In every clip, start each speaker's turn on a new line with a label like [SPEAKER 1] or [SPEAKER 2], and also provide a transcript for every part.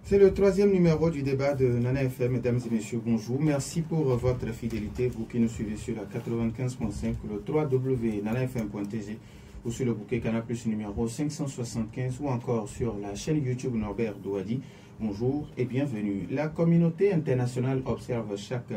[SPEAKER 1] C'est le troisième numéro du débat de Nana FM. Mesdames et messieurs, bonjour. Merci pour votre fidélité, vous qui nous suivez sur la 95.5, le www.nanafm.tg ou sur le bouquet Canal Plus numéro 575 ou encore sur la chaîne YouTube Norbert Douadi. Bonjour et bienvenue. La communauté internationale observe chaque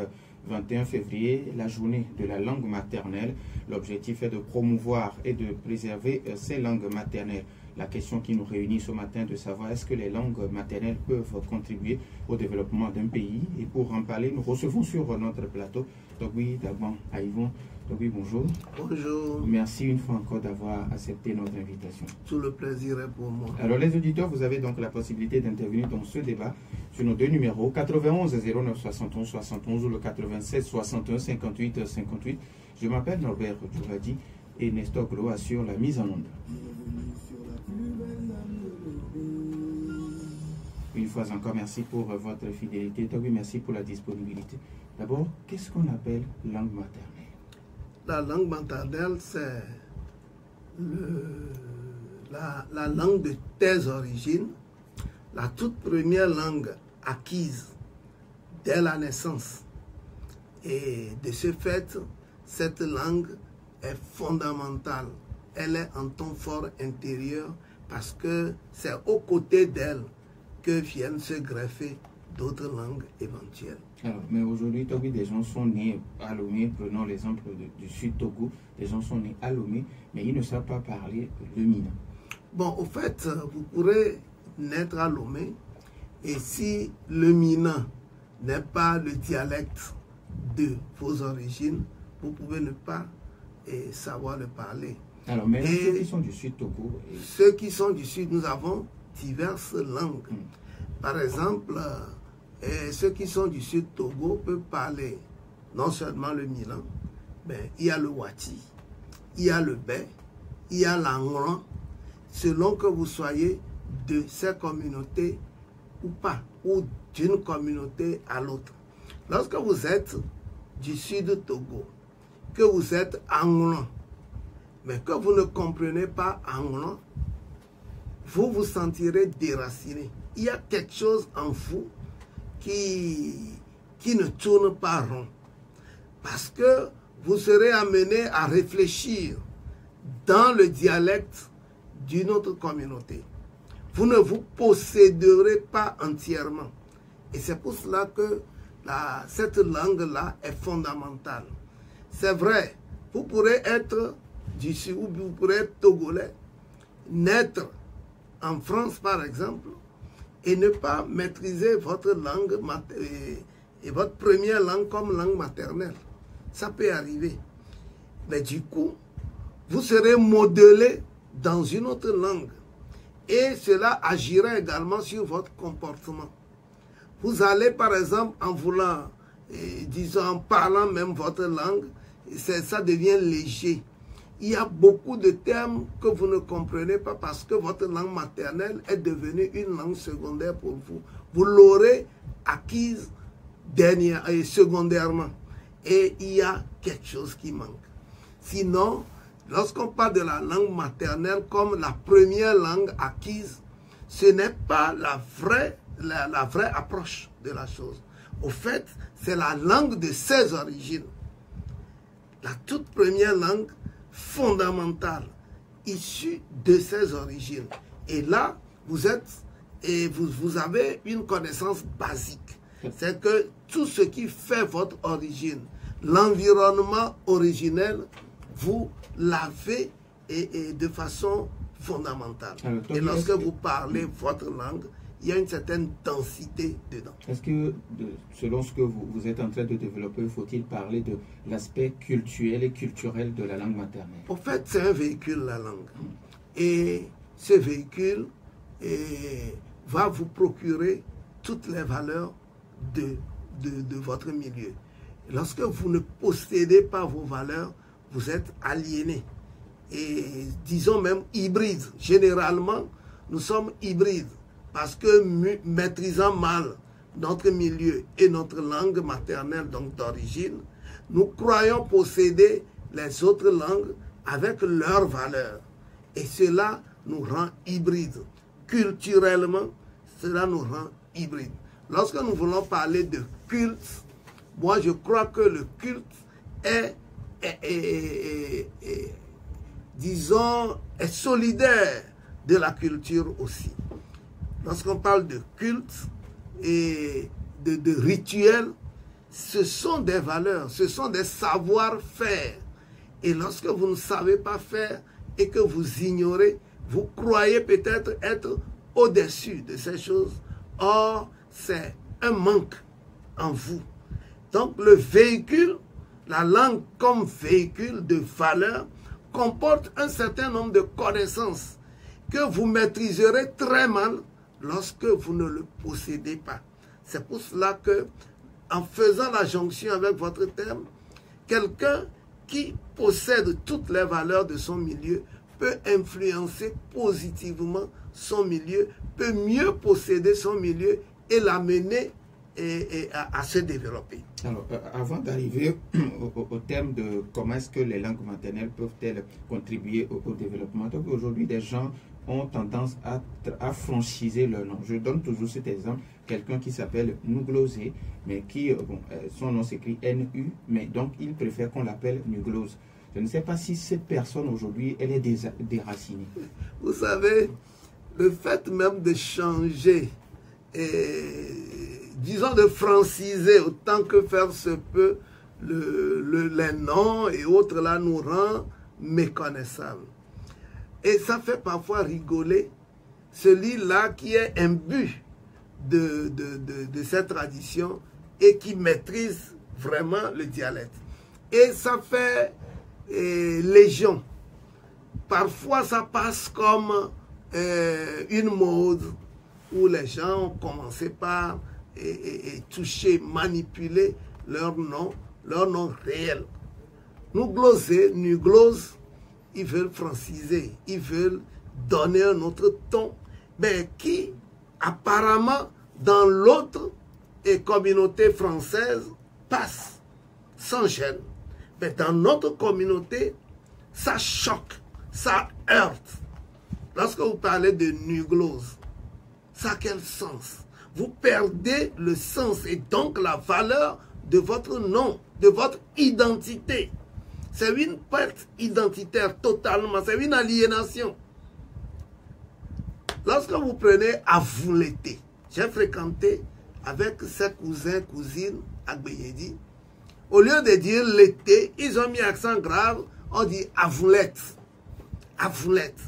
[SPEAKER 1] 21 février la journée de la langue maternelle. L'objectif est de promouvoir et de préserver ces langues maternelles. La question qui nous réunit ce matin est de savoir est-ce que les langues maternelles peuvent contribuer au développement d'un pays. Et pour en parler, nous recevons sur notre plateau Togui Daban Aïvon. Togui, bonjour.
[SPEAKER 2] Bonjour.
[SPEAKER 1] Merci une fois encore d'avoir accepté notre invitation.
[SPEAKER 2] Tout le plaisir est pour moi.
[SPEAKER 1] Alors les auditeurs, vous avez donc la possibilité d'intervenir dans ce débat sur nos deux numéros, 91 09 71 71 ou le 96 61 58 58. Je m'appelle Norbert Douadi et Nestor Glo assure la mise en onde. Une fois encore, merci pour votre fidélité. Toby, merci pour la disponibilité. D'abord, qu'est-ce qu'on appelle langue maternelle?
[SPEAKER 2] La langue maternelle, c'est la langue de tes origines, la toute première langue acquise dès la naissance. Et de ce fait, cette langue est fondamentale. Elle est en ton fort intérieur parce que c'est aux côtés d'elle que viennent se greffer d'autres langues éventuelles.
[SPEAKER 1] Alors, mais aujourd'hui, Togo, des gens sont nés à Lomé, prenons l'exemple du sud Togo, des gens sont nés à Lomé, mais ils ne savent pas parler le mina.
[SPEAKER 2] Bon, au fait, vous pourrez naître à Lomé, et si le mina n'est pas le dialecte de vos origines, vous pouvez ne pas savoir le parler.
[SPEAKER 1] Alors, mais ceux qui sont du sud Togo...
[SPEAKER 2] Ceux qui sont du sud, nous avons diverses langues. Par exemple, ceux qui sont du sud Togo peuvent parler non seulement le milan, mais il y a le wati, il y a le bé, il y a l'angran, selon que vous soyez de ces communautés ou pas, ou d'une communauté à l'autre. Lorsque vous êtes du sud Togo, que vous êtes angran, mais que vous ne comprenez pas angran, vous vous sentirez déraciné. Il y a quelque chose en vous qui ne tourne pas rond. Parce que vous serez amené à réfléchir dans le dialecte d'une autre communauté. Vous ne vous posséderez pas entièrement. Et c'est pour cela que cette langue-là est fondamentale. C'est vrai, vous pourrez être du sud, ou vous pourrez être togolais, naître en France par exemple, et ne pas maîtriser votre langue et votre première langue comme langue maternelle. Ça peut arriver. Mais du coup, vous serez modelé dans une autre langue. Et cela agira également sur votre comportement. Vous allez par exemple en voulant, disons en parlant même votre langue, ça devient léger. Il y a beaucoup de termes que vous ne comprenez pas parce que votre langue maternelle est devenue une langue secondaire pour vous. Vous l'aurez acquise secondairement. Et il y a quelque chose qui manque. Sinon, lorsqu'on parle de la langue maternelle comme la première langue acquise, ce n'est pas la vraie approche de la chose. Au fait, c'est la langue de ses origines. La toute première langue fondamentale, issue de ses origines. Et là, vous avez une connaissance basique. C'est que tout ce qui fait votre origine, l'environnement originel, vous l'avez de façon fondamentale. Alors, et lorsque vous parlez votre langue, il y a une certaine densité dedans.
[SPEAKER 1] Est-ce que, selon ce que vous êtes en train de développer, faut-il parler de l'aspect culturel et culturel de la langue maternelle?
[SPEAKER 2] En fait, c'est un véhicule, la langue. Et ce véhicule va vous procurer toutes les valeurs de votre milieu. Lorsque vous ne possédez pas vos valeurs, vous êtes aliéné. Et disons même hybride. Généralement, nous sommes hybrides. Parce que maîtrisant mal notre milieu et notre langue maternelle, donc d'origine, nous croyons posséder les autres langues avec leurs valeurs. Et cela nous rend hybrides. Culturellement, cela nous rend hybride. Lorsque nous voulons parler de culte, moi je crois que le culte est disons, est solidaire de la culture aussi. Lorsqu'on parle de culte et de rituels, ce sont des valeurs, ce sont des savoir-faire. Et lorsque vous ne savez pas faire et que vous ignorez, vous croyez peut-être être au-dessus de ces choses. Or, c'est un manque en vous. Donc, le véhicule, la langue comme véhicule de valeur, comporte un certain nombre de connaissances que vous maîtriserez très mal lorsque vous ne le possédez pas. C'est pour cela que, en faisant la jonction avec votre terme, quelqu'un qui possède toutes les valeurs de son milieu peut influencer positivement son milieu, peut mieux posséder son milieu et l'amener à se développer.
[SPEAKER 1] Alors, avant d'arriver au terme de comment est-ce que les langues maternelles peuvent-elles contribuer au développement, donc aujourd'hui des gens ont tendance à franchiser leur nom. Je donne toujours cet exemple, quelqu'un qui s'appelle Nuglosé, mais qui, son nom s'écrit N-U, mais donc il préfère qu'on l'appelle Nuglose. Je ne sais pas si cette personne aujourd'hui, elle est déracinée.
[SPEAKER 2] Vous savez, le fait même de changer, disons de franciser autant que faire se peut, les noms et autres là nous rend méconnaissables. Et ça fait parfois rigoler celui-là qui est imbu de cette tradition et qui maîtrise vraiment le dialecte. Et ça fait légion. Parfois, ça passe comme une mode où les gens ont commencé par toucher, manipuler leur nom réel. Nuglosé, nuglose, ils veulent franciser, ils veulent donner un autre ton, mais qui apparemment dans l'autre communauté française passe sans gêne. Mais dans notre communauté, ça choque, ça heurte. Lorsque vous parlez de nuglose, ça a quel sens? Vous perdez le sens et donc la valeur de votre nom, de votre identité. C'est une perte identitaire totalement, c'est une aliénation. Lorsque vous prenez Avoulete, j'ai fréquenté avec ses cousins, cousines à Gbeyedi. Au lieu de dire l'été, ils ont mis accent grave, on dit Avoulette. Avoulette.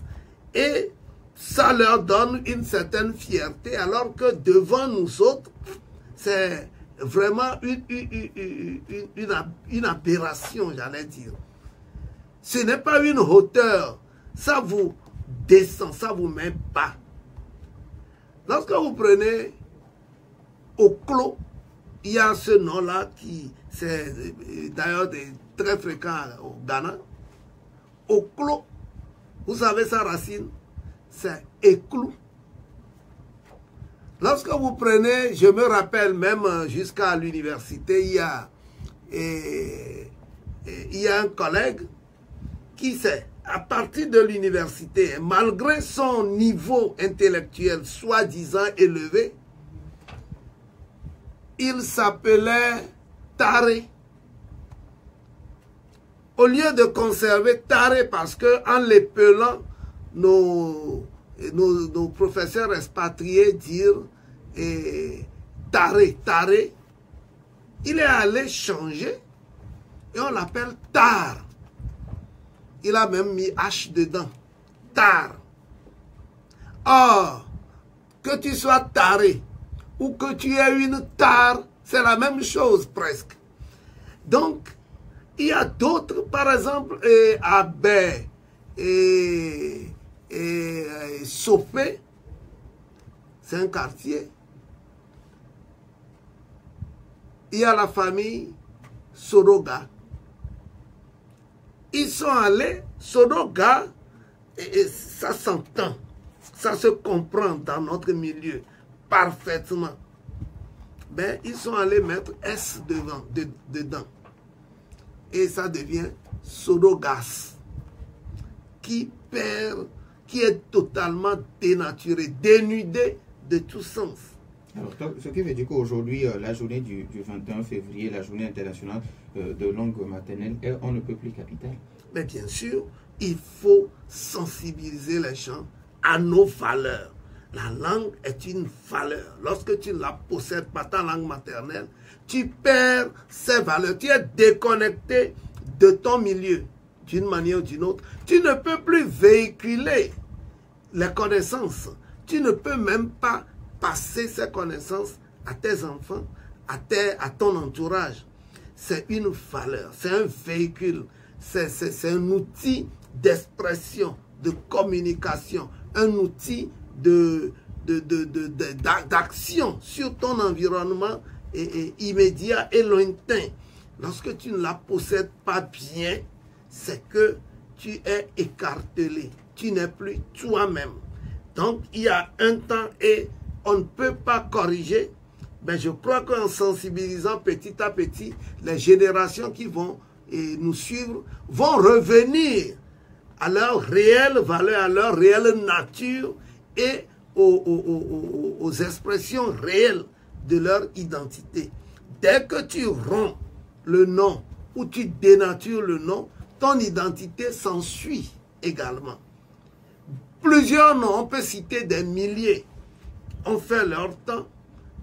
[SPEAKER 2] Et ça leur donne une certaine fierté, alors que devant nous autres, c'est vraiment une aberration, j'allais dire. Ce n'est pas une hauteur, ça vous descend, ça vous met bas. Lorsque vous prenez Oklo, il y a ce nom-là qui, c'est d'ailleurs très fréquent au Ghana. Oklo, vous savez sa racine, c'est éclou. Lorsque vous prenez, je me rappelle même jusqu'à l'université, il y a un collègue qui sait, à partir de l'université, malgré son niveau intellectuel soi-disant élevé, il s'appelait Taré. Au lieu de conserver Taré, parce qu'en l'épelant, nos professeurs expatriés dirent Taré, Taré, il est allé changer et on l'appelle Tar. Il a même mis H dedans. Tar. Or, que tu sois taré ou que tu aies une tare, c'est la même chose presque. Donc, il y a d'autres, par exemple, Abbé et Sopé, c'est un quartier. Il y a la famille Soroga. Ils sont allés, Soroga, et ça s'entend, ça se comprend dans notre milieu parfaitement. Ben, ils sont allés mettre S dedans. Et ça devient Sorogas, qui est totalement dénaturé, dénudé de tout sens.
[SPEAKER 1] Alors, ce qui veut dire qu'aujourd'hui, la journée du 21 février, la journée internationale de langue maternelle, on ne peut plus capitale.
[SPEAKER 2] Mais bien sûr, il faut sensibiliser les gens à nos valeurs. La langue est une valeur. Lorsque tu ne la possèdes pas, ta langue maternelle, tu perds ses valeurs. Tu es déconnecté de ton milieu d'une manière ou d'une autre. Tu ne peux plus véhiculer les connaissances. Tu ne peux même pas passer ces connaissances à tes enfants, à ton entourage. C'est une valeur, c'est un véhicule, c'est un outil d'expression, de communication, un outil d'action sur ton environnement immédiat et lointain. Lorsque tu ne la possèdes pas bien, c'est que tu es écartelé, tu n'es plus toi-même. Donc, il y a un temps et on ne peut pas corriger. Mais je crois qu'en sensibilisant petit à petit, les générations qui vont nous suivre vont revenir à leur réelle valeur, à leur réelle nature et aux expressions réelles de leur identité. Dès que tu romps le nom ou tu dénatures le nom, ton identité s'ensuit également. Plusieurs noms, on peut citer des milliers, ont fait leur temps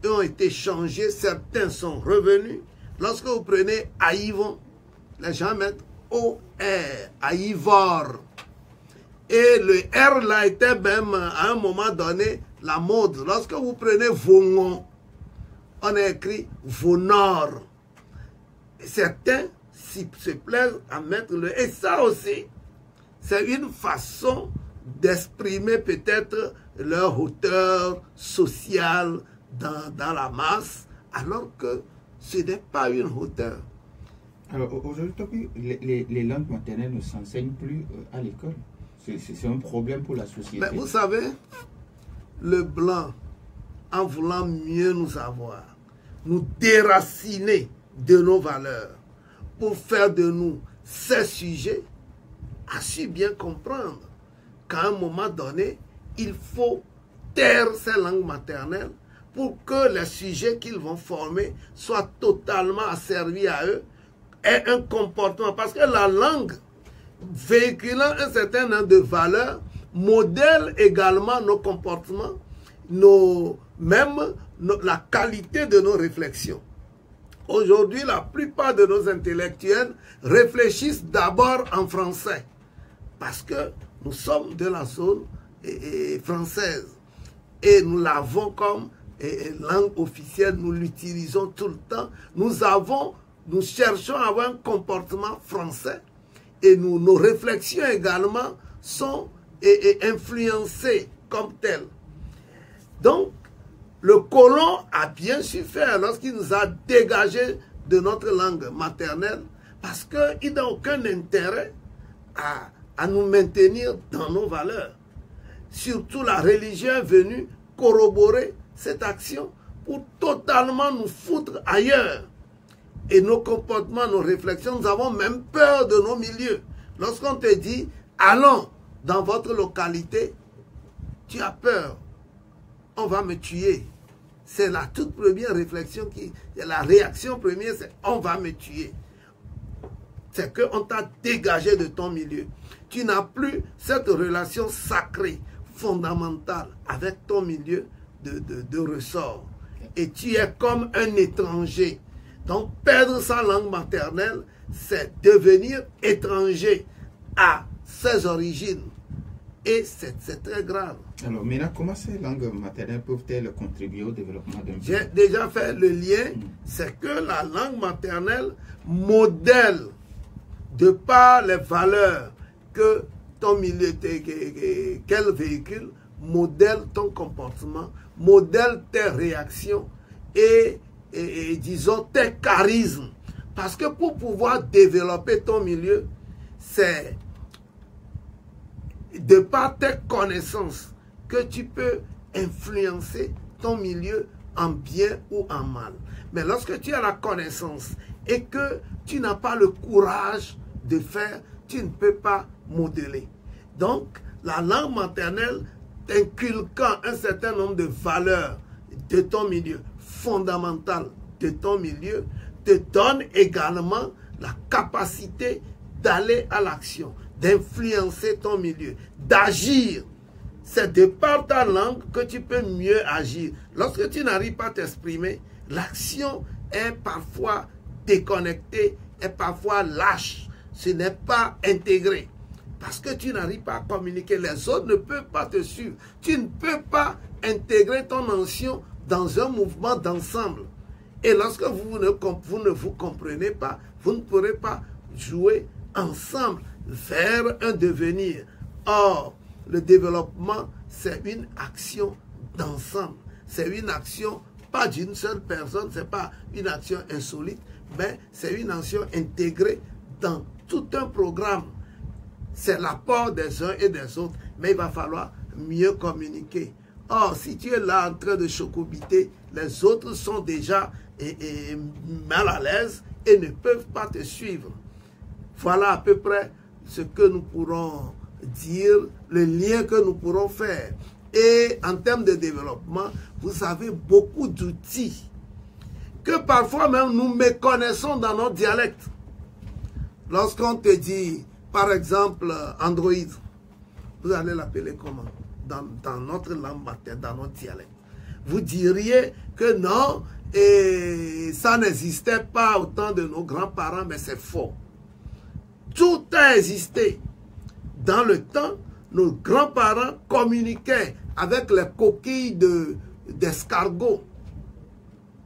[SPEAKER 2] et ont été changés. Certains sont revenus. Lorsque vous prenez Aïvon, les gens mettent OR, Aïvor. Et le R là était même à un moment donné la mode. Lorsque vous prenez Vongon, on a écrit Vonor. Certains se plaisent à mettre le... Et ça aussi, c'est une façon d'exprimer peut-être leur hauteur sociale dans la masse, alors que ce n'est pas une hauteur.
[SPEAKER 1] Alors aujourd'hui, les langues maternelles ne s'enseignent plus à l'école. C'est un problème pour la société.
[SPEAKER 2] Mais vous savez, le blanc, en voulant mieux nous avoir, nous déraciner de nos valeurs, pour faire de nous ces sujets, a su bien comprendre qu'à un moment donné, il faut taire ces langues maternelles pour que les sujets qu'ils vont former soient totalement asservis à eux et un comportement. Parce que la langue, véhiculant un certain nombre de valeurs, modèle également nos comportements, la qualité de nos réflexions. Aujourd'hui, la plupart de nos intellectuels réfléchissent d'abord en français parce que nous sommes de la zone française et nous l'avons comme langue officielle, nous l'utilisons tout le temps. Nous cherchons à avoir un comportement français et nos réflexions également sont influencées comme telles. Donc, le colon a bien su faire lorsqu'il nous a dégagés de notre langue maternelle parce qu'il n'a aucun intérêt à nous maintenir dans nos valeurs. Surtout la religion est venue corroborer cette action pour totalement nous foutre ailleurs. Et nos comportements, nos réflexions, nous avons même peur de nos milieux. Lorsqu'on te dit, allons dans votre localité, tu as peur, on va me tuer. C'est la toute première réflexion, la réaction première, c'est on va me tuer. C'est qu'on t'a dégagé de ton milieu. Tu n'as plus cette relation sacrée, fondamentale avec ton milieu de ressort. Et tu es comme un étranger. Donc perdre sa langue maternelle, c'est devenir étranger à ses origines. Et c'est très grave.
[SPEAKER 1] Alors maintenant, comment ces langues maternelles peuvent-elles contribuer au développement d'un pays?
[SPEAKER 2] J'ai déjà fait le lien, c'est que la langue maternelle modèle, de par les valeurs que ton milieu, qu'elle véhicule, modèle ton comportement, modèle tes réactions et disons tes charismes. Parce que pour pouvoir développer ton milieu, c'est de par tes connaissances que tu peux influencer ton milieu en bien ou en mal. Mais lorsque tu as la connaissance et que tu n'as pas le courage de faire, tu ne peux pas modeler. Donc, la langue maternelle t'inculquant un certain nombre de valeurs, de ton milieu, fondamentale de ton milieu, te donne également la capacité d'aller à l'action, d'influencer ton milieu, d'agir. C'est de par ta langue que tu peux mieux agir. Lorsque tu n'arrives pas à t'exprimer, l'action est parfois déconnectée, est parfois lâche. Ce n'est pas intégré. Parce que tu n'arrives pas à communiquer. Les autres ne peuvent pas te suivre. Tu ne peux pas intégrer ton action dans un mouvement d'ensemble. Et lorsque vous ne vous comprenez pas, vous ne pourrez pas jouer ensemble vers un devenir. Or, le développement, c'est une action d'ensemble. C'est une action, pas d'une seule personne, ce n'est pas une action insolite, mais c'est une action intégrée dans tout un programme. C'est l'apport des uns et des autres, mais il va falloir mieux communiquer. Or, si tu es là en train de chocobiter, les autres sont déjà mal à l'aise et ne peuvent pas te suivre. Voilà à peu près ce que nous pourrons dire, le lien que nous pourrons faire. Et en termes de développement, vous avez beaucoup d'outils que parfois même nous méconnaissons dans notre dialecte. Lorsqu'on te dit, par exemple, Android, vous allez l'appeler comment? Dans notre langue maternelle, dans notre dialecte. Vous diriez que non, et ça n'existait pas au temps de nos grands-parents, mais c'est faux. Tout a existé. Dans le temps, nos grands-parents communiquaient avec les coquilles d'escargots.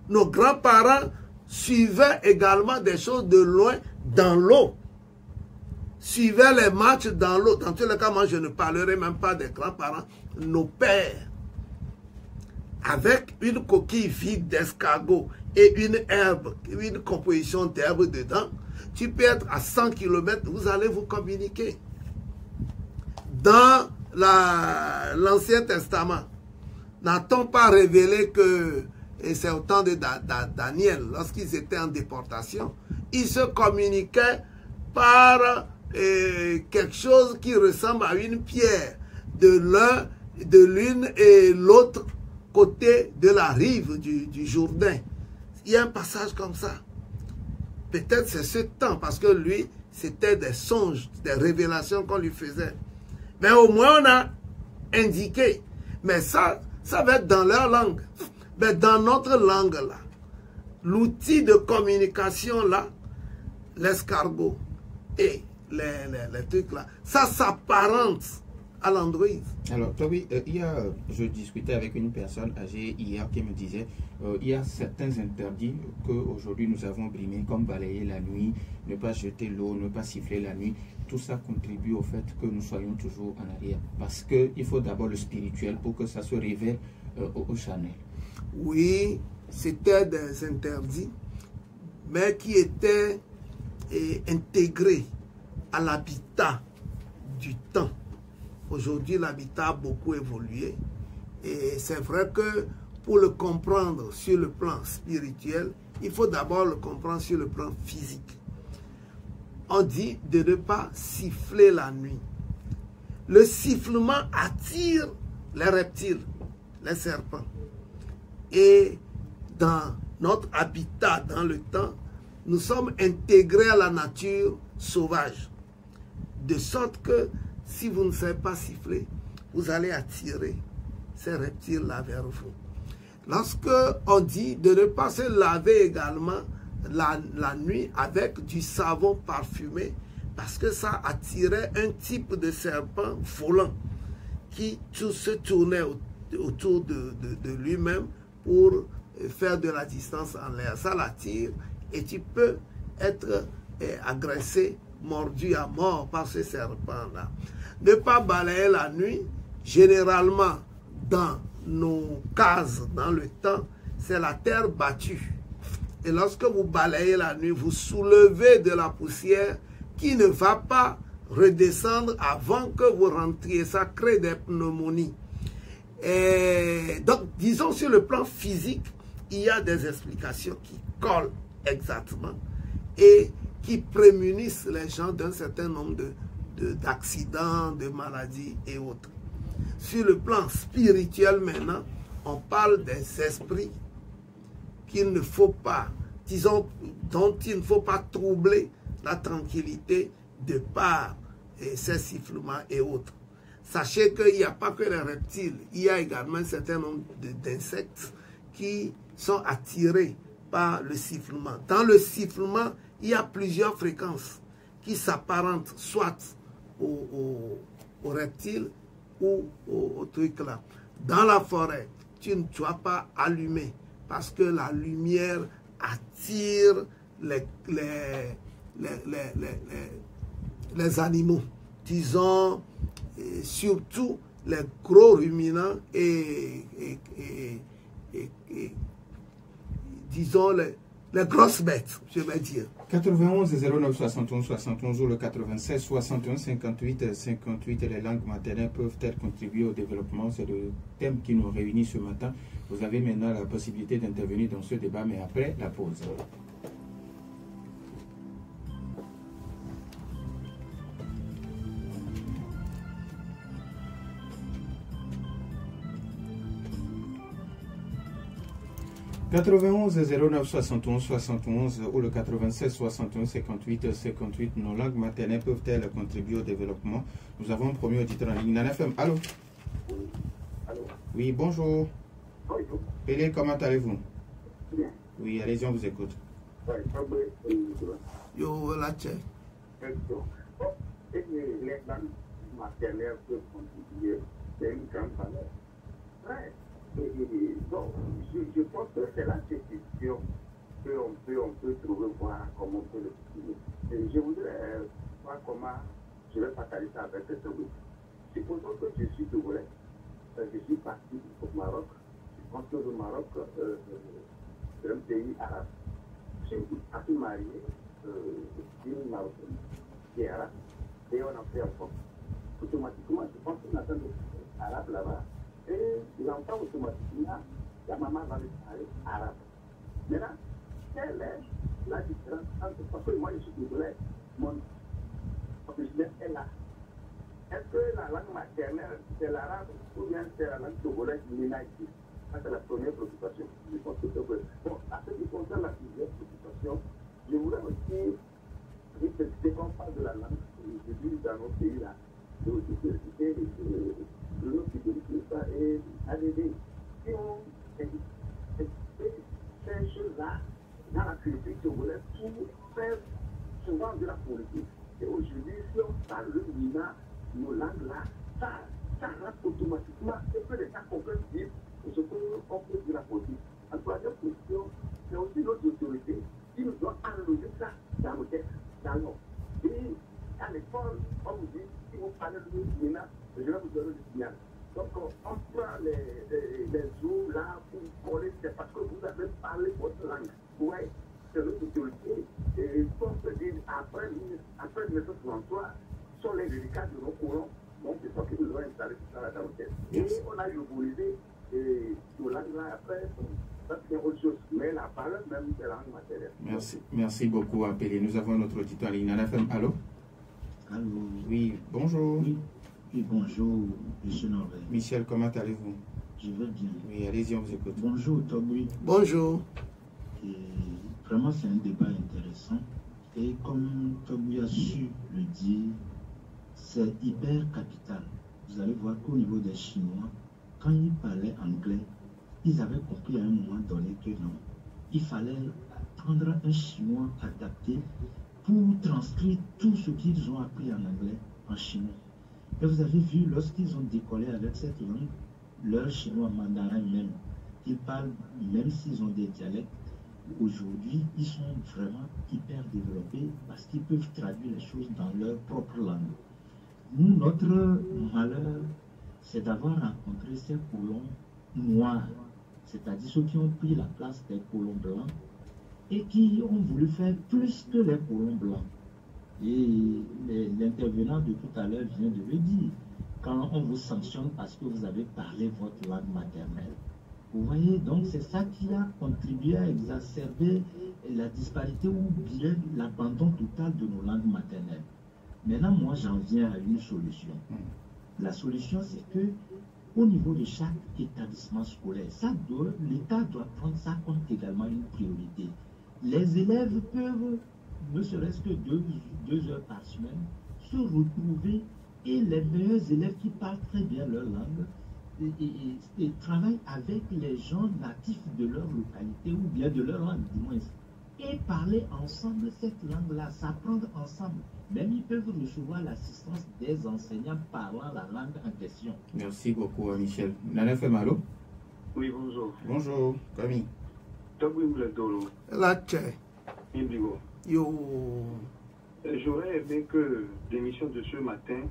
[SPEAKER 2] Nos grands-parents suivaient également des choses de loin dans l'eau. Suivaient les matchs dans l'eau. Dans tous les cas, moi, je ne parlerai même pas des grands-parents. Nos pères, avec une coquille vide d'escargot et une herbe, une composition d'herbe dedans, tu peux être à 100 km, vous allez vous communiquer. Dans l'Ancien Testament, n'a-t-on pas révélé que, et c'est au temps de Daniel, lorsqu'ils étaient en déportation, ils se communiquaient par quelque chose qui ressemble à une pierre de l'une et l'autre côté de la rive du Jourdain. Il y a un passage comme ça. Peut-être c'est ce temps, parce que lui, c'était des songes, des révélations qu'on lui faisait. Mais au moins, on a indiqué. Mais ça va être dans leur langue. Mais dans notre langue, là, l'outil de communication, là, l'escargot et les trucs, là, ça s'apparente à l'Android.
[SPEAKER 1] Alors, Toby, je discutais avec une personne âgée hier qui me disait il y a certains interdits qu'aujourd'hui nous avons brimés, comme balayer la nuit, ne pas jeter l'eau, ne pas siffler la nuit. Tout ça contribue au fait que nous soyons toujours en arrière. Parce qu'il faut d'abord le spirituel pour que ça se révèle au charnel.
[SPEAKER 2] Oui, c'était des interdits, mais qui étaient intégrés à l'habitat du temps. Aujourd'hui, l'habitat a beaucoup évolué. Et c'est vrai que pour le comprendre sur le plan spirituel, il faut d'abord le comprendre sur le plan physique. On dit de ne pas siffler la nuit. Le sifflement attire les reptiles, les serpents. Et dans notre habitat, dans le temps, nous sommes intégrés à la nature sauvage. De sorte que si vous ne savez pas siffler, vous allez attirer ces reptiles-là vers vous. Lorsque on dit de ne pas se laver également la nuit avec du savon parfumé, parce que ça attirait un type de serpent volant qui se tournait autour de lui-même pour faire de la distance en l'air. Ça l'attire et tu peux être agressé, mordu à mort par ce serpent-là. Ne pas balayer la nuit, généralement dans nos cases, dans le temps, c'est la terre battue. Et lorsque vous balayez la nuit, vous soulevez de la poussière qui ne va pas redescendre avant que vous rentriez. Ça crée des pneumonies. Et donc, disons sur le plan physique, il y a des explications qui collent exactement et qui prémunissent les gens d'un certain nombre d'accidents, de maladies et autres. Sur le plan spirituel maintenant, on parle des esprits qu'il ne faut pas, disons, dont il ne faut pas troubler la tranquillité de par ces sifflements et autres. Sachez qu'il n'y a pas que les reptiles, il y a également un certain nombre d'insectes qui sont attirés par le sifflement. Dans le sifflement, il y a plusieurs fréquences qui s'apparentent soit aux reptiles ou aux trucs là. Dans la forêt, tu ne dois pas allumer parce que la lumière attire les animaux. Disons, surtout les gros ruminants et disons les grosses bêtes, je vais dire.
[SPEAKER 1] 91 09 71 71 ou le 96 61 58 58, les langues maternelles peuvent-elles contribuer au développement? C'est le thème qui nous réunit ce matin. Vous avez maintenant la possibilité d'intervenir dans ce débat, mais après la pause. « 91 09 71 71 ou le 96 61 58 58, nos langues maternelles peuvent-elles contribuer au développement? Nous avons un premier auditeur en ligne. Nana FM, allô?
[SPEAKER 3] Allô?
[SPEAKER 1] Oui, bonjour.
[SPEAKER 3] Bonjour.
[SPEAKER 1] Pélé, comment allez-vous?
[SPEAKER 3] Bien.
[SPEAKER 1] Oui, allez-y, on vous écoute.
[SPEAKER 2] Yo, la tche.
[SPEAKER 3] Les langues maternelles peuvent contribuer, c'est une grande valeur. Ouais. Donc, je pense que c'est la question qu'on peut trouver, voir comment on peut le faire. Je voudrais voir comment je vais partager ça avec ce groupe. Supposons que je suis togolais, je suis parti au Maroc, je pense que le Maroc, c'est un pays arabe. Je suis parti marié, une Marocaine qui est arabe, et on a fait un enfant. Automatiquement, je pense qu'on attend des arabes là-bas. Et l'enfant automatiquement, la maman va lui parler arabe. Maintenant, quelle est la différence entre, parce que moi je suis togolais, mon originaire est là. Est-ce que la langue maternelle c'est l'arabe ou bien c'est la langue togolaise ici? Ça c'est la première préoccupation. Je pense que c'est vrai. Bon, à ce qui concerne la deuxième préoccupation, je voudrais aussi préciser qu'on parle de la langue. Je dis dans nos pays là, de l'université de notre ça et ADD. Si on fait ces choses-là dans la culture togolaise pour faire souvent de la politique. Et aujourd'hui, si on parle le Mina, nos langues là, ça rentre automatiquement et que les gens comprennent vite ce qu'on fait de la politique. En troisième question, c'est aussi notre autorité qui nous doit enlever ça dans le texte, dans l'ordre. Et à l'école, on vous dit, si vous parlez de Mina, je vais vous donner le signal. Donc, on prend les jours là pour coller, c'est parce que vous avez parlé votre langue. Vous voyez, c'est notre autorité. Et comme je dis, après 1963, sont les délicats de nos courants. Donc, c'est ça que nous avons installé tout ça dans le test. Et on a utilisé nos langues là après. Ça, c'est autre chose. Mais la parole même, c'est la langue matérielle.
[SPEAKER 1] Merci beaucoup, Appelé. Nous avons notre auditeur en ligne. Nana FM, allô?
[SPEAKER 4] Allô?
[SPEAKER 1] Oui, bonjour.
[SPEAKER 4] Oui, bonjour, M. Norvège.
[SPEAKER 1] Michel, comment allez-vous?
[SPEAKER 4] Je vais bien.
[SPEAKER 1] Oui, allez-y, on vous écoute.
[SPEAKER 4] Bonjour, Toby.
[SPEAKER 2] Bonjour.
[SPEAKER 4] Et vraiment, c'est un débat intéressant. Et comme Toby a su le dire, c'est hyper capital. Vous allez voir qu'au niveau des Chinois, quand ils parlaient anglais, ils avaient compris à un moment donné que non, il fallait prendre un chinois adapté pour transcrire tout ce qu'ils ont appris en anglais en chinois. Et vous avez vu, lorsqu'ils ont décollé avec cette langue, leur chinois mandarin même, ils parlent, même s'ils ont des dialectes, aujourd'hui, ils sont vraiment hyper développés parce qu'ils peuvent traduire les choses dans leur propre langue. Nous, notre malheur, c'est d'avoir rencontré ces colons noirs, c'est-à-dire ceux qui ont pris la place des colons blancs et qui ont voulu faire plus que les colons blancs. Et l'intervenant de tout à l'heure vient de le dire, quand on vous sanctionne parce que vous avez parlé votre langue maternelle. Vous voyez, donc c'est ça qui a contribué à exacerber la disparité ou bien l'abandon total de nos langues maternelles. Maintenant, moi, j'en viens à une solution. La solution, c'est que au niveau de chaque établissement scolaire. L'État doit prendre ça comme également une priorité. Les élèves peuvent, ne serait-ce que 2 heures par semaine, se retrouver et les meilleurs élèves qui parlent très bien leur langue et travaillent avec les gens natifs de leur localité ou bien de leur langue du moins. Et parler ensemble cette langue-là, s'apprendre ensemble. Même ils peuvent recevoir l'assistance des enseignants parlant la langue en question.
[SPEAKER 1] Merci beaucoup, Michel. Nana Femalo.
[SPEAKER 3] Oui, bonjour.
[SPEAKER 1] Bonjour, Camille.
[SPEAKER 2] La tché. Yo.
[SPEAKER 3] J'aurais aimé que l'émission de ce matin,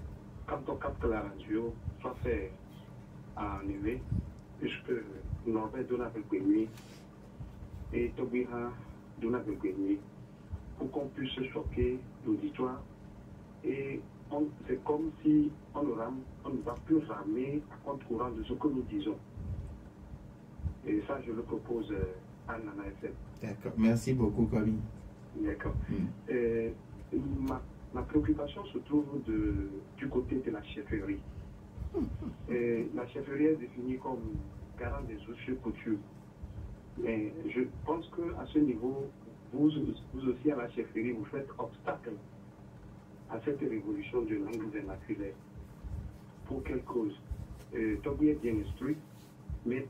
[SPEAKER 3] quand on capte la radio, soit faite à Nové, puisque Norbert Donavegweni et Tobiha Donavegweni, pour qu'on puisse choquer l'auditoire. Et c'est comme si on ne va plus ramer à contre-courant de ce que nous disons. Et ça, je le propose à Nana FM.
[SPEAKER 1] D'accord. Merci beaucoup, Camille.
[SPEAKER 3] D'accord. Ma préoccupation se trouve du côté de la chefferie. La chefferie est définie comme garant des us et coutumes. Mais je pense qu'à ce niveau, vous aussi à la chefferie, vous faites obstacle à cette révolution de langue vernaculaire. Pour quelle cause? Toby est bien instruit, mais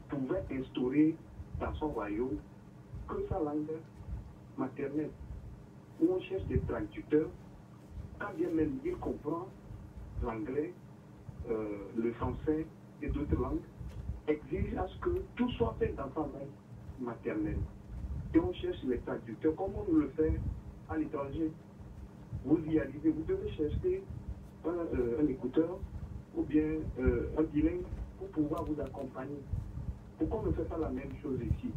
[SPEAKER 3] pouvait instaurer dans son royaume que sa langue maternelle, où on cherche des traducteurs, quand bien même il comprend l'anglais, le français et d'autres langues, exige à ce que tout soit fait dans sa langue maternelle. Et on cherche les traducteurs comme on le fait à l'étranger. Vous y arrivez, vous devez chercher un écouteur ou bien un bilingue pour pouvoir vous accompagner. Pourquoi on ne fait pas la même chose ici?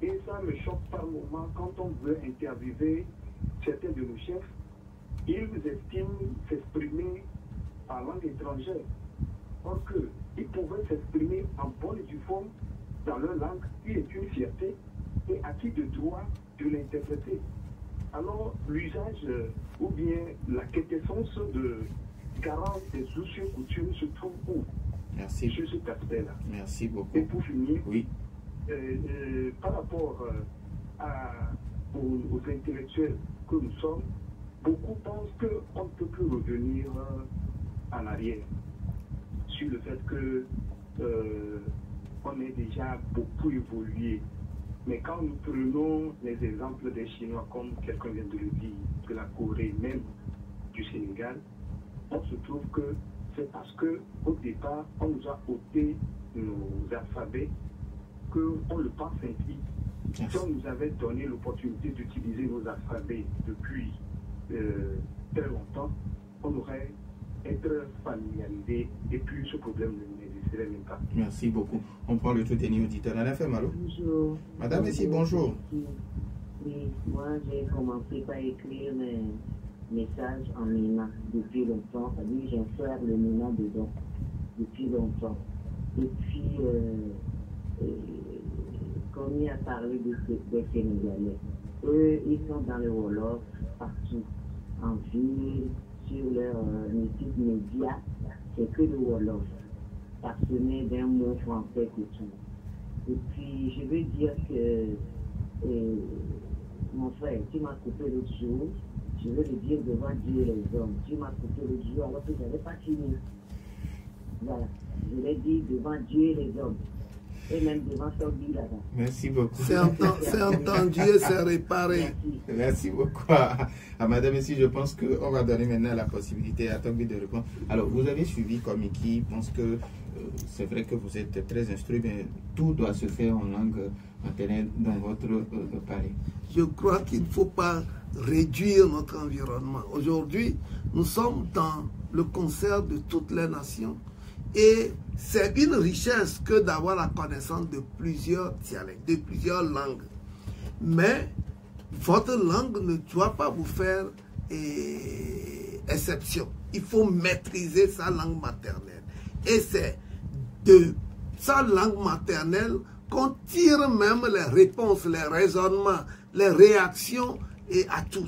[SPEAKER 3] Et ça me choque par moment quand on veut interviewer certains de nos chefs, ils estiment s'exprimer en langue étrangère. Or qu'ils pouvaient s'exprimer en bonne et due forme dans leur langue, qui est une fierté, et à qui de droit de l'interpréter. Alors l'usage ou bien la quintessence de garant des us et coutumes se trouve où?
[SPEAKER 1] Merci.
[SPEAKER 3] Sur cet aspect-là.
[SPEAKER 1] Merci beaucoup.
[SPEAKER 3] Et pour finir,
[SPEAKER 1] oui.
[SPEAKER 3] Par rapport aux intellectuels que nous sommes, beaucoup pensent qu'on ne peut plus revenir en arrière sur le fait que on est déjà beaucoup évolué. Mais quand nous prenons les exemples des Chinois, comme quelqu'un vient de le dire, de la Corée, même du Sénégal, on se trouve que c'est parce qu'au départ, on nous a ôté nos alphabets qu'on le pense ainsi. Si on nous avait donné l'opportunité d'utiliser nos alphabets depuis très longtemps, on aurait été familiarisé et puis ce problème n'existerait même pas.
[SPEAKER 1] Merci beaucoup. On prend le tout dernier auditeur. Nana FM, allô?
[SPEAKER 5] Bonjour.
[SPEAKER 1] Madame ici, bonjour.
[SPEAKER 5] Oui, moi j'ai commencé par écrire mes messages en Mina depuis longtemps. C'est-à-dire j'insère le Mina dedans depuis longtemps. Et puis, comme il a parlé des Sénégalais, eux, ils sont dans le Wolof partout, en ville, sur leur étude média, c'est que le Wolof, parsemé d'un mot français coutume. Et puis, je veux dire que, mon frère, tu m'as coupé l'autre jour, je veux le dire devant Dieu et les hommes, tu m'as coupé l'autre jour alors que je n'avais pas fini. Voilà, je l'ai dit devant Dieu et les hommes. Et même devant Toby là-bas.
[SPEAKER 1] Merci beaucoup.
[SPEAKER 2] C'est entendu et c'est réparé.
[SPEAKER 1] Merci beaucoup à madame ici. Je pense qu'on va donner maintenant la possibilité à Toby de répondre. Alors, vous avez suivi comme équipe. Je pense que c'est vrai que vous êtes très instruit, mais tout doit se faire en langue maternelle dans votre palais.
[SPEAKER 2] Je crois qu'il ne faut pas réduire notre environnement. Aujourd'hui, nous sommes dans le concert de toutes les nations. Et c'est une richesse que d'avoir la connaissance de plusieurs dialectes, de plusieurs langues. Mais votre langue ne doit pas vous faire exception. Il faut maîtriser sa langue maternelle. Et c'est de sa langue maternelle qu'on tire même les réponses, les raisonnements, les réactions et à tout.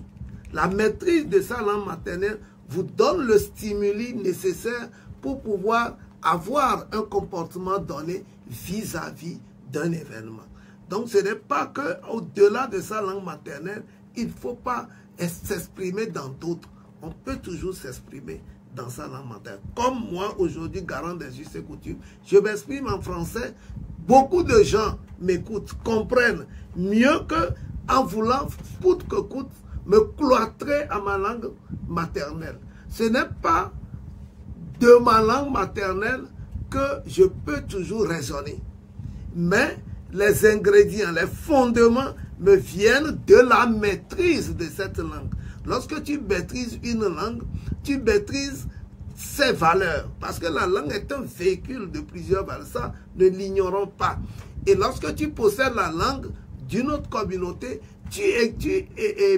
[SPEAKER 2] La maîtrise de sa langue maternelle vous donne le stimuli nécessaire pour pouvoir avoir un comportement donné vis-à-vis d'un événement. Donc ce n'est pas qu'au-delà de sa langue maternelle, il ne faut pas s'exprimer dans d'autres. On peut toujours s'exprimer dans sa langue maternelle. Comme moi, aujourd'hui, garant des us et coutumes, je m'exprime en français. Beaucoup de gens m'écoutent, comprennent mieux qu'en voulant, coûte que coûte, me cloîtrer à ma langue maternelle. Ce n'est pas de ma langue maternelle que je peux toujours raisonner. Mais les ingrédients, les fondements me viennent de la maîtrise de cette langue. Lorsque tu maîtrises une langue, tu maîtrises ses valeurs. Parce que la langue est un véhicule de plusieurs valeurs. Ça, ne l'ignorons pas. Et lorsque tu possèdes la langue d'une autre communauté, tu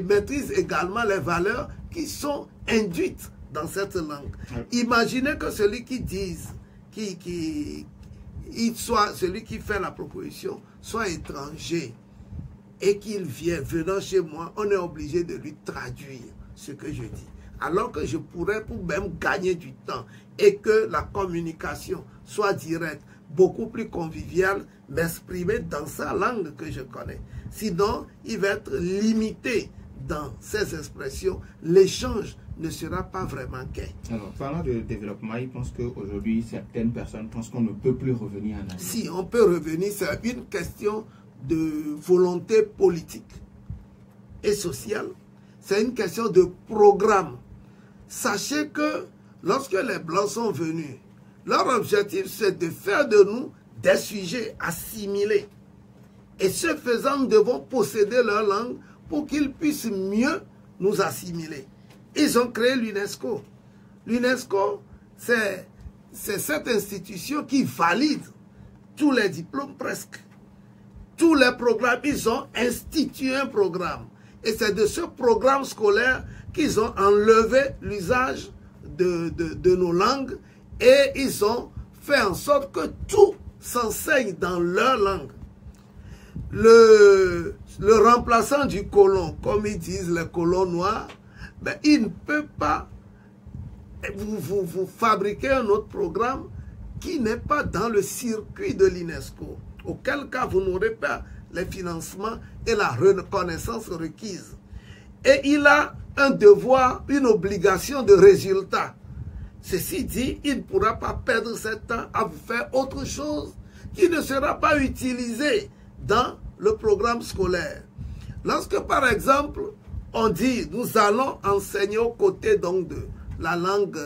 [SPEAKER 2] maîtrises également les valeurs qui sont induites dans cette langue. Imaginez que celui qui dise, celui qui fait la proposition, soit étranger et qu'il vienne, venant chez moi, on est obligé de lui traduire ce que je dis. Alors que je pourrais, pour même gagner du temps et que la communication soit directe, beaucoup plus conviviale, m'exprimer dans sa langue que je connais. Sinon, il va être limité dans ses expressions. L'échange ne sera pas vraiment gai.
[SPEAKER 1] Alors, parlant de développement, il pense qu'aujourd'hui, certaines personnes pensent qu'on ne peut plus revenir en arrière.
[SPEAKER 2] Si, on peut revenir. C'est une question de volonté politique et sociale. C'est une question de programme. Sachez que lorsque les Blancs sont venus, leur objectif, c'est de faire de nous des sujets assimilés. Et ce faisant, nous devons posséder leur langue pour qu'ils puissent mieux nous assimiler. Ils ont créé l'UNESCO. L'UNESCO, c'est cette institution qui valide tous les diplômes presque. Tous les programmes, ils ont institué un programme. Et c'est de ce programme scolaire qu'ils ont enlevé l'usage de nos langues et ils ont fait en sorte que tout s'enseigne dans leur langue. Le remplaçant du colon, comme ils disent les colons noirs, ben, il ne peut pas vous fabriquer un autre programme qui n'est pas dans le circuit de l'UNESCO. Auquel cas, vous n'aurez pas les financements et la reconnaissance requise. Et il a un devoir, une obligation de résultat. Ceci dit, il ne pourra pas perdre ce temps à vous faire autre chose qui ne sera pas utilisé dans le programme scolaire. Lorsque, par exemple, on dit, nous allons enseigner aux côtés donc de la langue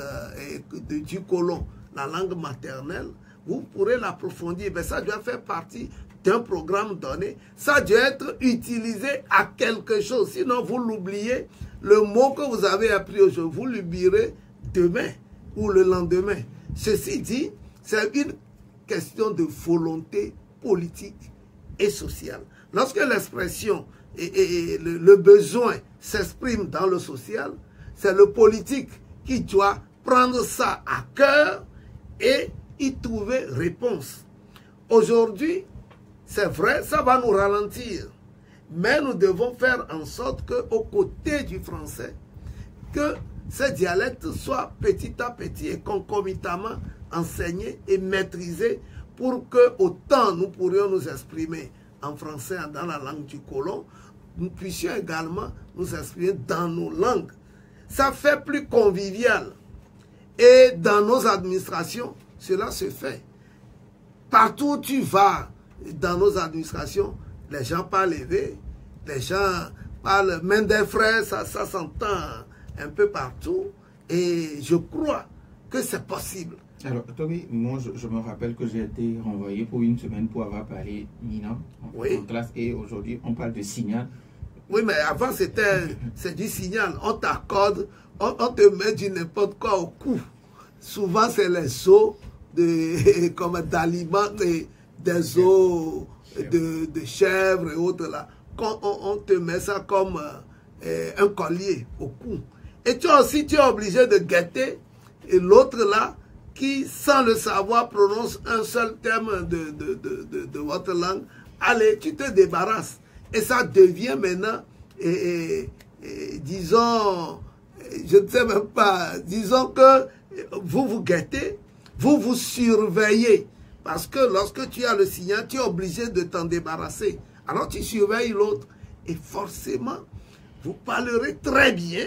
[SPEAKER 2] du colon, la langue maternelle, vous pourrez l'approfondir, mais ça doit faire partie d'un programme donné. Ça doit être utilisé à quelque chose. Sinon, vous l'oubliez. Le mot que vous avez appris aujourd'hui, vous l'oublierez demain ou le lendemain. Ceci dit, c'est une question de volonté politique et sociale. Lorsque l'expression et le besoin s'expriment dans le social, c'est le politique qui doit prendre ça à cœur et y trouver réponse. Aujourd'hui, c'est vrai, ça va nous ralentir. Mais nous devons faire en sorte qu'au côté du français, que ces dialectes soient petit à petit et concomitamment enseignés et maîtrisés pour que autant nous pourrions nous exprimer en français dans la langue du colon, nous puissions également nous exprimer dans nos langues. Ça fait plus convivial. Et dans nos administrations, cela se fait. Partout où tu vas dans nos administrations, les gens parlent élevé, les gens parlent main des frères, ça s'entend un peu partout. Et je crois que c'est possible.
[SPEAKER 1] Alors, Toby, moi, je me rappelle que j'ai été renvoyé pour une semaine pour avoir parlé Nina en classe. Et aujourd'hui, on parle de signal.
[SPEAKER 2] Oui, mais avant, c'est du signal. On t'accorde, on te met du n'importe quoi au cou. Souvent, c'est les os d'aliments, des os de chèvres et autres là. Quand on te met ça comme un collier au cou. Et toi aussi, tu es obligé de guetter. Et l'autre là, qui, sans le savoir, prononce un seul terme de votre langue, allez, tu te débarrasses. Et ça devient maintenant, disons, je ne sais même pas, disons que vous vous guettez, vous vous surveillez. Parce que lorsque tu as le signal, tu es obligé de t'en débarrasser. Alors tu surveilles l'autre. Et forcément, vous parlerez très bien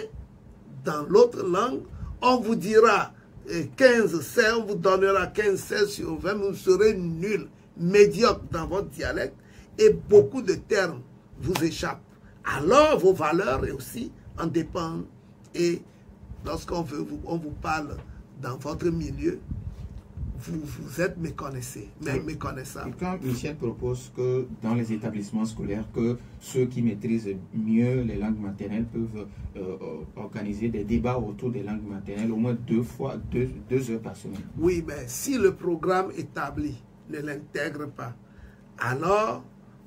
[SPEAKER 2] dans l'autre langue. On vous dira 15, 16, on vous donnera 15, 16 sur 20, vous serez nul, médiocre dans votre dialecte. Et beaucoup de termes vous échappent. Alors vos valeurs aussi en dépendent. Et lorsqu'on vous parle dans votre milieu, vous êtes méconnaissable.
[SPEAKER 1] Et quand Michel propose que dans les établissements scolaires, que ceux qui maîtrisent mieux les langues maternelles peuvent organiser des débats autour des langues maternelles au moins 2 heures par semaine.
[SPEAKER 2] Oui, mais si le programme établi ne l'intègre pas, alors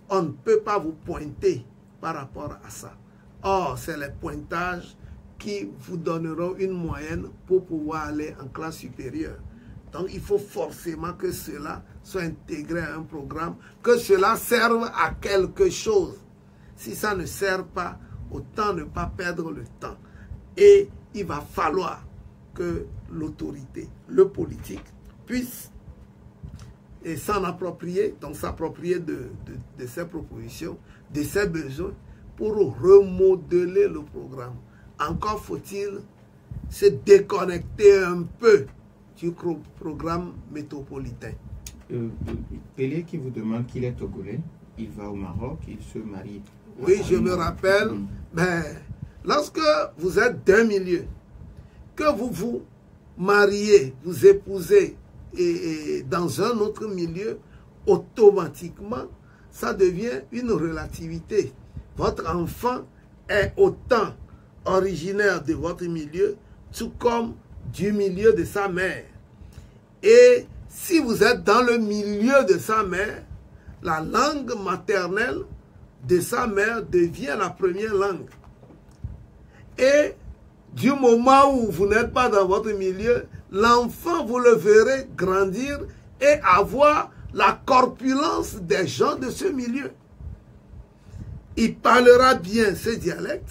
[SPEAKER 2] on ne peut pas vous pointer par rapport à ça. Or, c'est les pointages qui vous donneront une moyenne pour pouvoir aller en classe supérieure. Donc, il faut forcément que cela soit intégré à un programme, que cela serve à quelque chose. Si ça ne sert pas, autant ne pas perdre le temps. Et il va falloir que l'autorité, le politique, puisse s'en approprier, donc s'approprier de ces propositions, de ces besoins, pour remodeler le programme. Encore faut-il se déconnecter un peu du programme métropolitain.
[SPEAKER 1] Pelé qui vous demande qu'il est togolais, il va au Maroc, il se marie.
[SPEAKER 2] Oui, je me rappelle, mais lorsque vous êtes d'un milieu, que vous vous mariez, vous épousez et dans un autre milieu, automatiquement, ça devient une relativité. Votre enfant est autant originaire de votre milieu, tout comme du milieu de sa mère. Et si vous êtes dans le milieu de sa mère, la langue maternelle de sa mère devient la première langue. Et du moment où vous n'êtes pas dans votre milieu, l'enfant, vous le verrez grandir et avoir la corpulence des gens de ce milieu. Il parlera bien ce dialecte.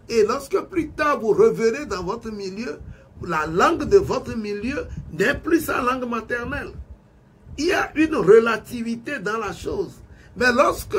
[SPEAKER 2] Et lorsque plus tard vous revenez dans votre milieu, la langue de votre milieu n'est plus sa langue maternelle. Il y a une relativité dans la chose. Mais lorsque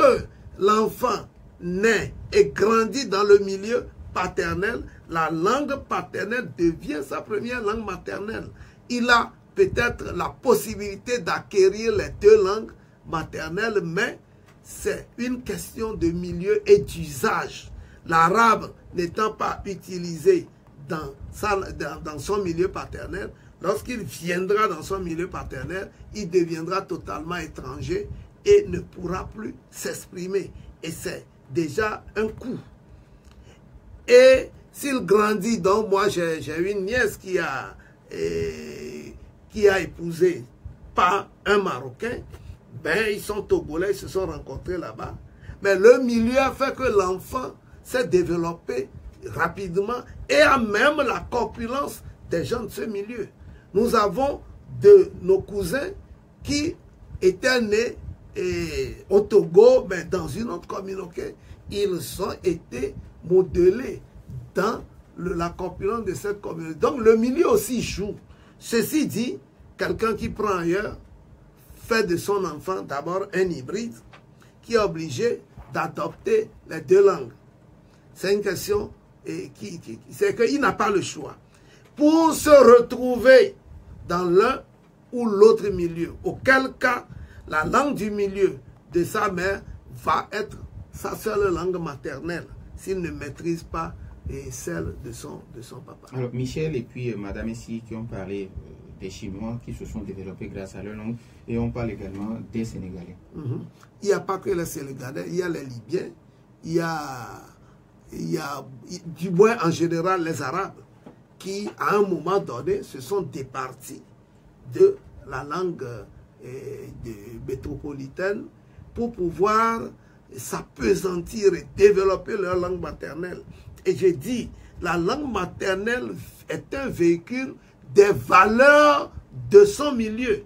[SPEAKER 2] l'enfant naît et grandit dans le milieu paternel, la langue paternelle devient sa première langue maternelle. Il a peut-être la possibilité d'acquérir les 2 langues maternelles, mais c'est une question de milieu et d'usage. L'arabe n'étant pas utilisé dans son milieu paternel, lorsqu'il viendra dans son milieu paternel, il deviendra totalement étranger et ne pourra plus s'exprimer. Et c'est déjà un coup. Et s'il grandit, donc moi j'ai une nièce qui a épousé pas un Marocain, ben ils sont togolais, ils se sont rencontrés là-bas. Mais le milieu a fait que l'enfant s'est développé rapidement et a même la corpulence des gens de ce milieu. Nous avons de nos cousins qui étaient nés au Togo, mais dans une autre communauté. Ils ont été modelés dans la corpulence de cette communauté. Donc le milieu aussi joue. Ceci dit, quelqu'un qui prend ailleurs fait de son enfant d'abord un hybride qui est obligé d'adopter les 2 langues. C'est une question c'est qu'il n'a pas le choix. Pour se retrouver dans l'un ou l'autre milieu, auquel cas la langue du milieu de sa mère va être sa seule langue maternelle s'il ne maîtrise pas celle de son papa.
[SPEAKER 1] Alors Michel et puis Madame ici qui ont parlé des Chinois qui se sont développés grâce à leur langue, et on parle également des Sénégalais.
[SPEAKER 2] Il n'y a pas que les Sénégalais, il y a les Libyens, il y a du moins en général les Arabes qui à un moment donné se sont départis de la langue métropolitaine pour pouvoir s'appesantir et développer leur langue maternelle. Et j'ai dit, la langue maternelle est un véhicule des valeurs de son milieu.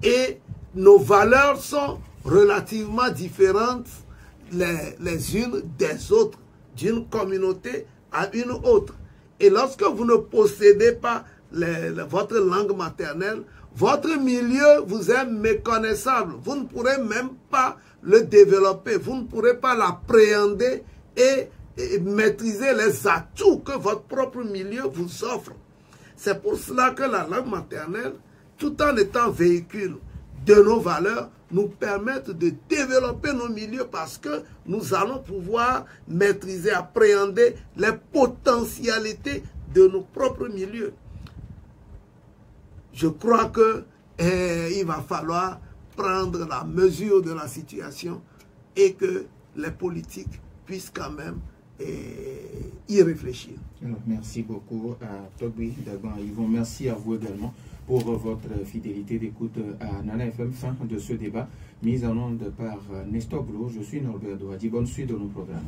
[SPEAKER 2] Et nos valeurs sont relativement différentes les unes des autres, d'une communauté à une autre. Et lorsque vous ne possédez pas votre langue maternelle, votre milieu vous est méconnaissable. Vous ne pourrez même pas le développer. Vous ne pourrez pas l'appréhender et maîtriser les atouts que votre propre milieu vous offre. C'est pour cela que la langue maternelle, tout en étant véhicule de nos valeurs, nous permettent de développer nos milieux parce que nous allons pouvoir maîtriser, appréhender les potentialités de nos propres milieux. Je crois que il va falloir prendre la mesure de la situation et que les politiques puissent quand même y réfléchir.
[SPEAKER 1] Alors, merci beaucoup à Togbi Dagban Yvon. Merci à vous également pour votre fidélité d'écoute à Nana FM. Fin de ce débat, mise en onde par Nestor Blo. Je suis Norbert Douadi. Bonne suite de nos programmes.